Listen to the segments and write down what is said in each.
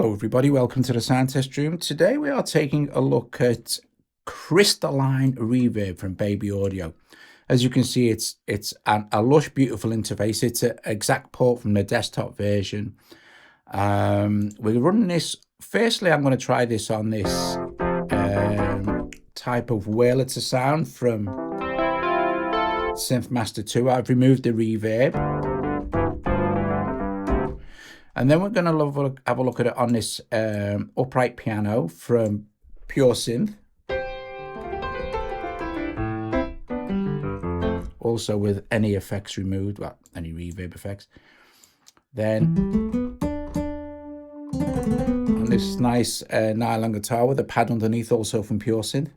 Hello everybody, welcome to the sound test room. Today we are taking a look at Crystalline Reverb from Baby Audio. As you can see, it's a lush, beautiful interface. It's an exact port from the desktop version. We're running this. Firstly, I'm going to try this on this type of Wurlitzer sound from Synth Master 2. I've removed the reverb. And then we're going to have a look at it on this upright piano from Pure Synth. Also with any effects removed, well, any reverb effects. Then on this nice nylon guitar with a pad underneath, also from Pure Synth.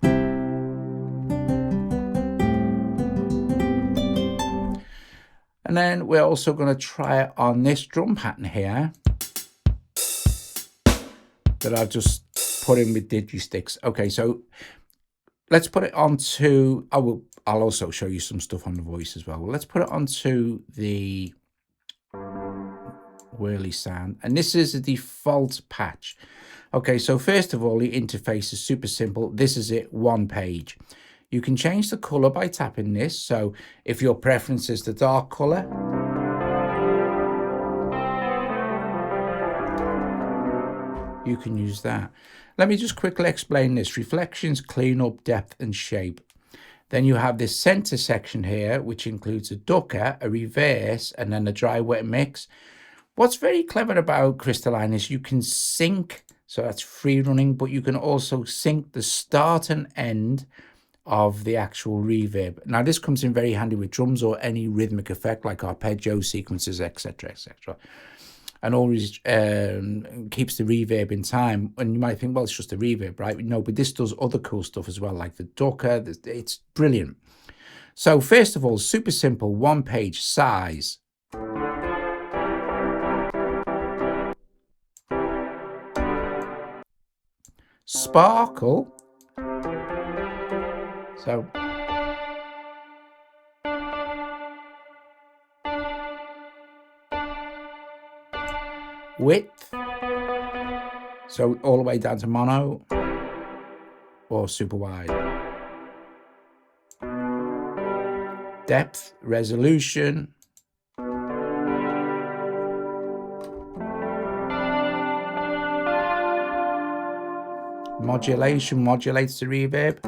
And then we're also going to try it on this drum pattern here that I've just put in with digi-sticks. Okay, so let's put it onto, I'll also show you some stuff on the voice as well. Let's put it onto the whirly sound. And this is a default patch. Okay, so first of all, the interface is super simple. This is it, one page. You can change the color by tapping this. So if your preference is the dark color, you can use that. Let me just quickly explain this. Reflections, cleanup, depth, and shape. Then you have this center section here, which includes a ducker, a reverse, and then a dry wet mix. What's very clever about Crystalline is you can sync, so that's free running, but you can also sync the start and end of the actual reverb. Now this comes in very handy with drums or any rhythmic effect like arpeggio sequences, etc, etc, and always keeps the reverb in time. And you might think, well, it's just a reverb, right? No, but this does other cool stuff as well, like the ducker. It's brilliant. So first of all, super simple, one page, size. Sparkle. So width, so all the way down to mono or super wide. Depth, resolution. Modulation modulates the reverb.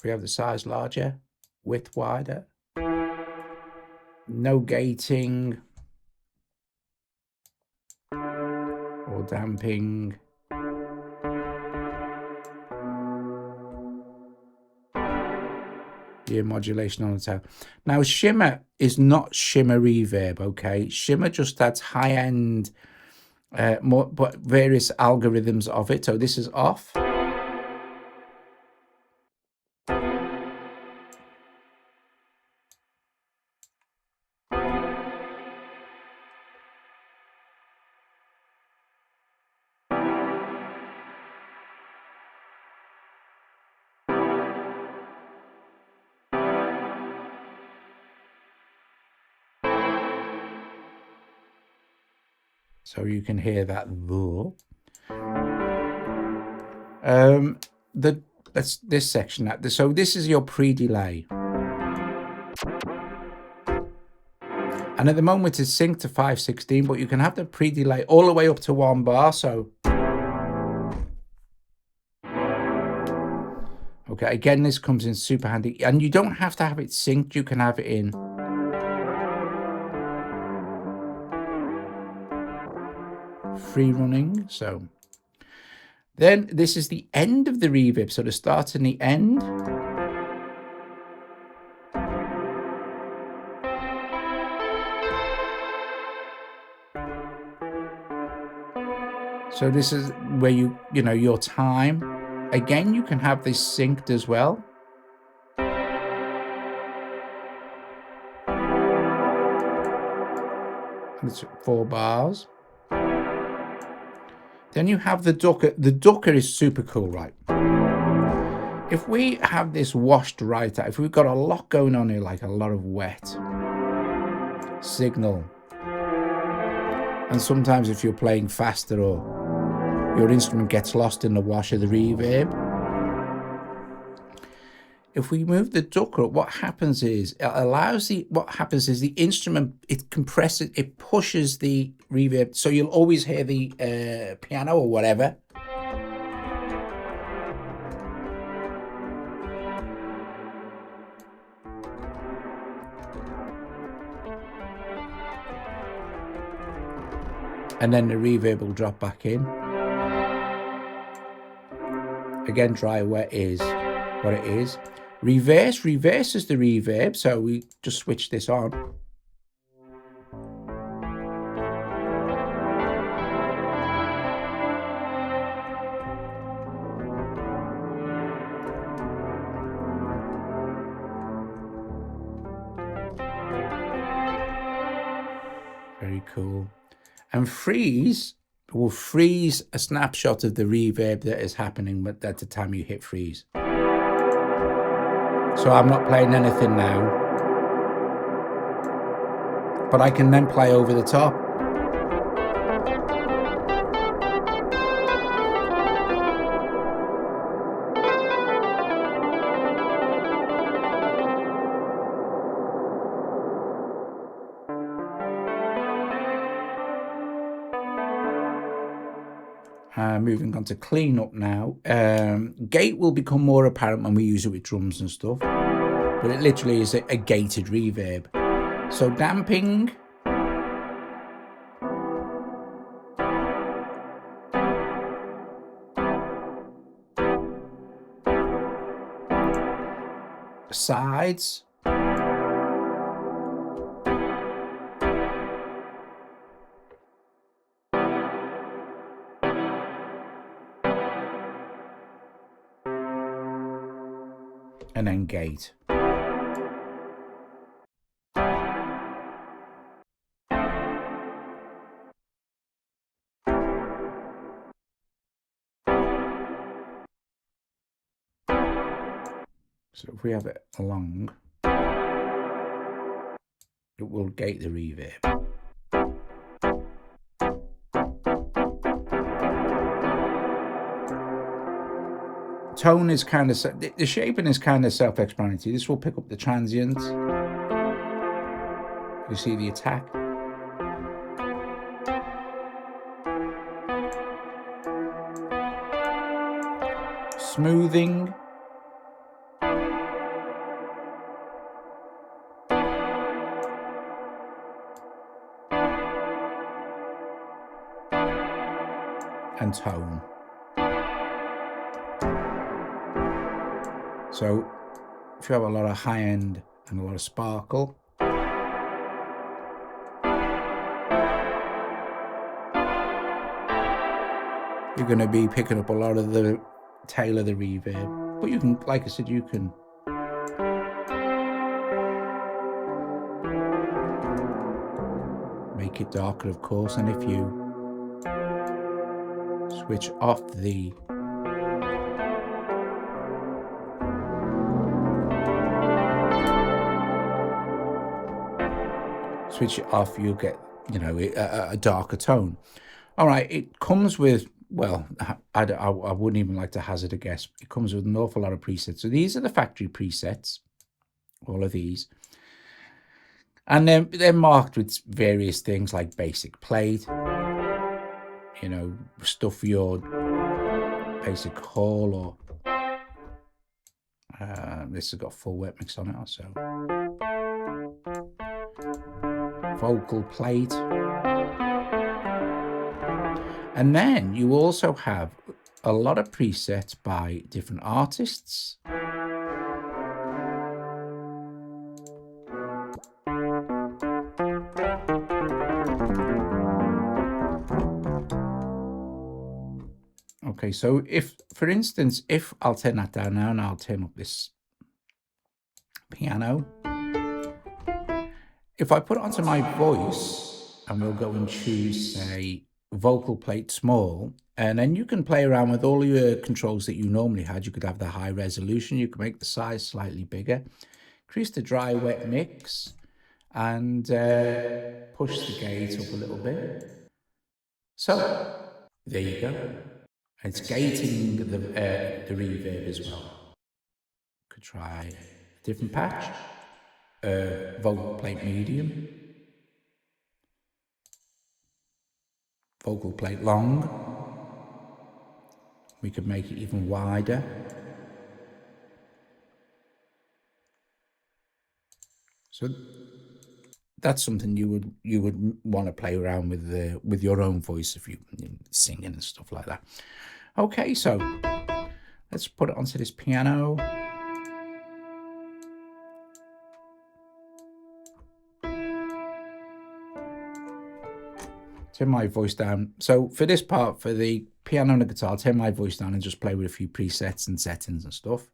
We have the size larger, width wider, no gating or damping. Ear modulation on the tail. Now shimmer is not shimmer reverb, okay? Shimmer just adds high-end, more, but various algorithms of it. So this is off. So you can hear that this section. So this is your pre-delay. And at the moment it's synced to 5/16, but you can have the pre-delay all the way up to 1 bar. So okay, again, this comes in super handy. And you don't have to have it synced, you can have it in free running. So then this is the end of the reverb, so the start and the end. So this is where you know your time. Again, you can have this synced as well. It's 4 bars. Then you have the ducker. The ducker is super cool, right? If we have this washed right out, if we've got a lot going on here, like a lot of wet, signal, And sometimes if you're playing faster or your instrument gets lost in the wash of the reverb. If we move the ducker up, what happens is the instrument, it compresses, it pushes the reverb. So you'll always hear the piano or whatever. And then the reverb will drop back in. Again, dry wet is what it is. Reverses the reverb, so we just switch this on. Very cool. And freeze will freeze a snapshot of the reverb that is happening at the time you hit freeze. So I'm not playing anything now, but I can then play over the top. Moving on to clean up now. Gate will become more apparent when we use it with drums and stuff, but it literally is a gated reverb. So damping. Sides. And then gate. So if we have it along, it will gate the reverb. Tone is kind of, the shaping is kind of self-explanatory. This will pick up the transients. You see the attack. Smoothing. And tone. So if you have a lot of high end and a lot of sparkle, you're going to be picking up a lot of the tail of the reverb. But you can, like I said, you can make it darker, of course. And if you switch off the you'll get, you know, a darker tone. All right, it comes with, well, I wouldn't even like to hazard a guess. It comes with an awful lot of presets. So these are the factory presets, all of these. And they're marked with various things like basic plate, you know, stuff for your basic hall, or this has got full wet mix on it also. Vocal plate. And then you also have a lot of presets by different artists. Okay, so if, for instance, if I'll turn that down now and I'll turn up this piano. If I put it onto my voice and we'll go and choose, say, vocal plate small, and then you can play around with all your controls that you normally had. You could have the high resolution, you can make the size slightly bigger, increase the dry wet mix, and push the gate up a little bit. So there you go. It's gating the reverb as well. Could try a different patch. Vocal plate medium. Vocal plate long. We could make it even wider. So that's something you would want to play around with your own voice if you're singing and stuff like that. Okay, so let's put it onto this piano. Turn my voice down. So for this part, for the piano and the guitar, turn my voice down and just play with a few presets and settings and stuff.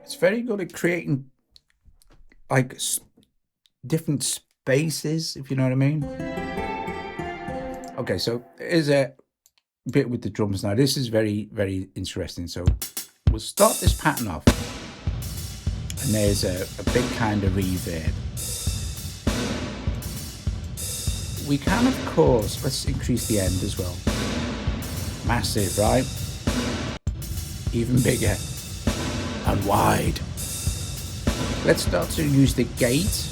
It's very good at creating like different spaces, if you know what I mean. Okay, so here's a bit with the drums now. This is very, very interesting. So we'll start this pattern off, and there's a big kind of reverb. We can, of course, let's increase the end as well. Massive, right? Even bigger and wide. Let's start to use the gate.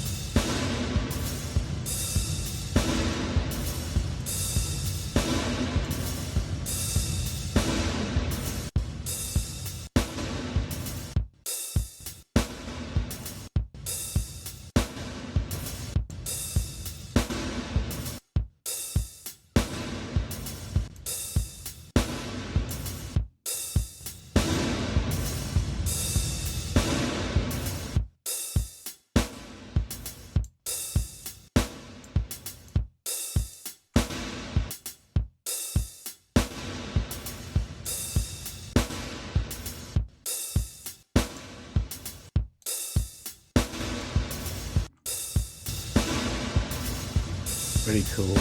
Very cool.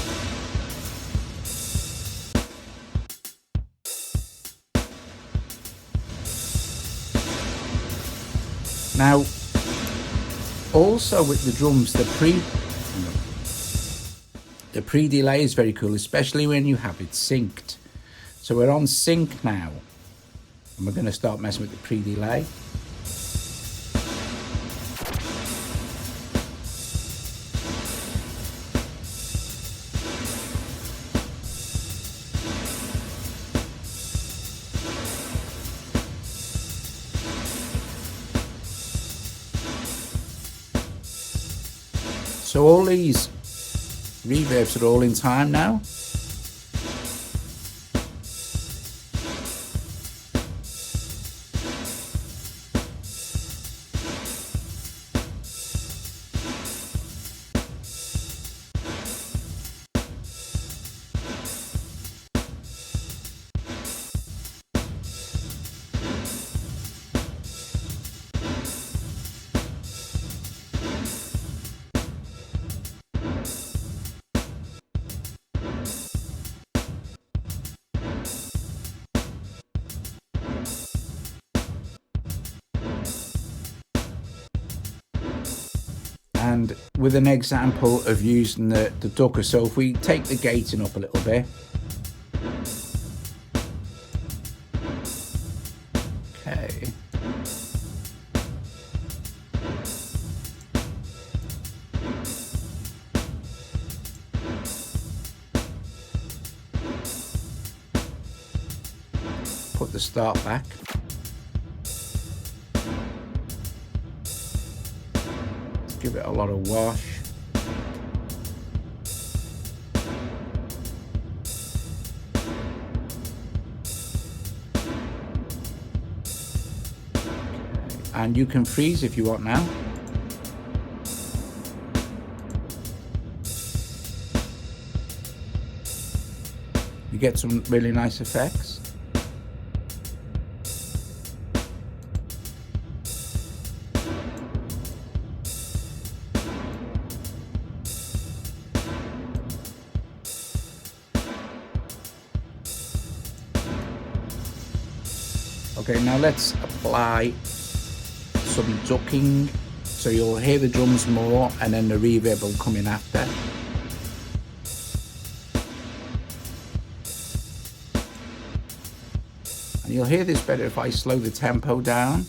Now, also with the drums, the pre-delay is very cool, especially when you have it synced. So we're on sync now, and we're going to start messing with the pre-delay. So all these reverbs are all in time now. And with an example of using the ducker, so if we take the gating up a little bit, okay, put the start back. Give it a lot of wash. And you can freeze if you want now. You get some really nice effects. Okay, now let's apply some ducking, so you'll hear the drums more and then the reverb will come in after. And you'll hear this better if I slow the tempo down.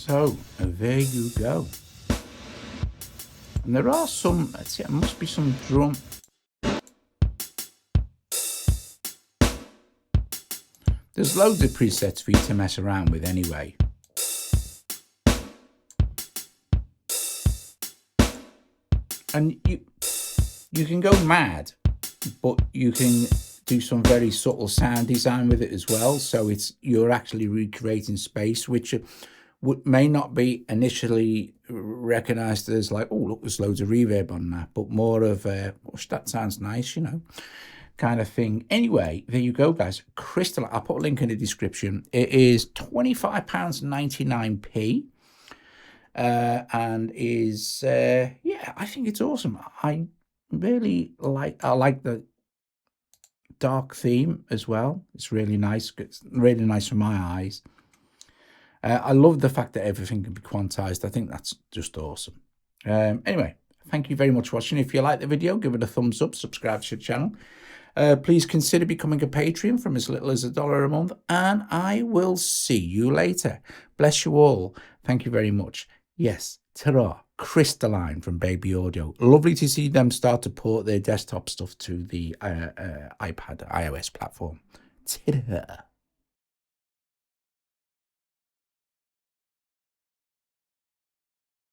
So there you go. And there are some, let's see, there must be some drum. There's loads of presets for you to mess around with anyway. and you can go mad, but you can do some very subtle sound design with it as well. So you're actually recreating space, which may not be initially recognized as like, oh, look, there's loads of reverb on that, but more of gosh, that sounds nice, you know, kind of thing. Anyway, there you go, guys. Crystalline, I'll put a link in the description. It is £25.99p. And is yeah, I think it's awesome. I like the dark theme as well. It's really nice. It's really nice for my eyes. I love the fact that everything can be quantized. I think that's just awesome. Anyway, thank you very much for watching. If you like the video, give it a thumbs up, subscribe to the channel. Please consider becoming a Patreon from as little as $1 a month, and I will see you later. Bless you all. Thank you very much. Yes, ta-ra, Crystalline from Baby Audio. Lovely to see them start to port their desktop stuff to the iPad, iOS platform. Ta-ra.